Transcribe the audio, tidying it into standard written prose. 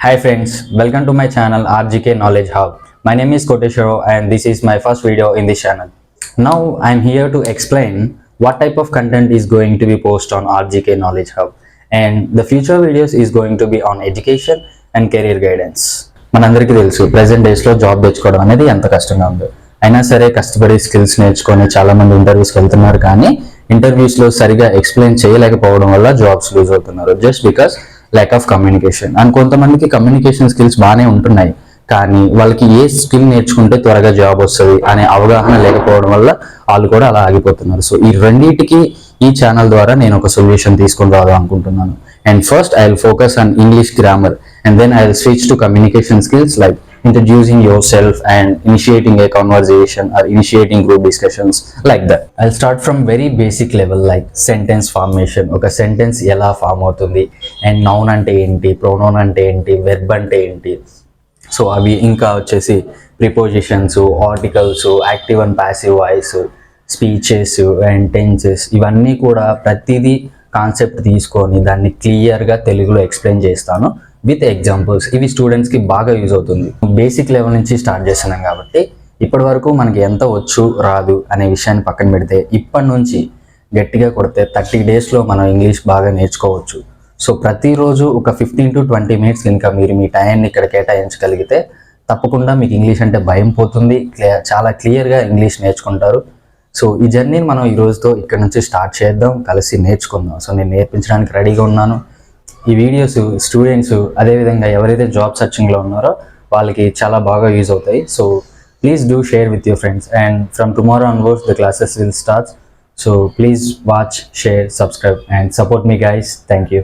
Hi friends, welcome to my channel RGK Knowledge Hub. My name is Koteshwaro and this is my first video in this channel. Now I am here to explain what type of content is going to be posted on RGK Knowledge Hub, and the future videos is going to be on education and career guidance. మనందరికీ తెలుసు present డేస్లో job తెచ్చుకోవడం అనేది ఎంత కష్టంగా ఉందో. అయినా సరే కష్టపడి స్కిల్స్ నేర్చుకొని చాలా మంది ఇంటర్వ్యూస్కి వెళ్తున్నారు, కానీ ఇంటర్వ్యూస్లో సరిగా ఎక్స్ప్లెయిన్ చేయలేకపోవడం వల్ల జాబ్స్ లూజ్ అవుతున్నారు just because lack of communication. And కొంతమందికి కమ్యూనికేషన్ స్కిల్స్ బాగానే ఉంటున్నాయి, కానీ వాళ్ళకి ఏ స్కిల్ నేర్చుకుంటే త్వరగా జాబ్ వస్తుంది అనే అవగాహన లేకపోవడం వల్ల వాళ్ళు కూడా అలా ఆగిపోతున్నారు. సో ఈ రెండింటికి ఈ ఛానల్ ద్వారా నేను ఒక సొల్యూషన్ తీసుకొని రావాలని అనుకుంటున్నాను. And first I will focus on English grammar and then I will switch to communication skills like introducing yourself and initiating a conversation or initiating group discussions like that. I'll start from very basic level like sentence formation. ఒక sentence ఎలా form అవుతుంది, and noun అంటే ఏంటి, pronoun అంటే ఏంటి, verb అంటే ఏంటి, so అవి ఇంకా వచ్చేసి prepositions, articles, active and passive voice, speeches and tenses, ఇవన్నీ కూడా ప్రతిదీ కాన్సెప్ట్ తీసుకొని దాన్ని క్లియర్గా తెలుగులో ఎక్స్ప్లెయిన్ చేస్తాను విత్ ఎగ్జాంపుల్స్. ఇవి స్టూడెంట్స్కి బాగా యూజ్ అవుతుంది. బేసిక్ లెవెల్ నుంచి స్టార్ట్ చేస్తున్నాం కాబట్టి ఇప్పటి వరకు మనకి ఎంత వచ్చు రాదు అనే విషయాన్ని పక్కన పెడితే ఇప్పటి నుంచి గట్టిగా కొడితే 30 డేస్లో మనం ఇంగ్లీష్ బాగా నేర్చుకోవచ్చు. సో ప్రతిరోజు ఒక 15 to 20 మినిట్స్ కనుక మీరు మీ టైంని ఇక్కడ కేటాయించగలిగితే తప్పకుండా మీకు ఇంగ్లీష్ అంటే భయం పోతుంది, చాలా క్లియర్గా ఇంగ్లీష్ నేర్చుకుంటారు. సో ఈ జర్నీని మనం ఈ రోజుతో ఇక్కడ నుంచి స్టార్ట్ చేద్దాం, కలిసి నేర్చుకుందాం. సో నేను నేర్పించడానికి రెడీగా ఉన్నాను. ఈ వీడియోస్ స్టూడెంట్స్ అదేవిధంగా ఎవరైతే జాబ్ సర్చింగ్లో ఉన్నారో వాళ్ళకి చాలా బాగా యూజ్ అవుతాయి. So please do share with your friends, and from tomorrow onwards the classes will start. So please watch, share, subscribe and support me guys. Thank you.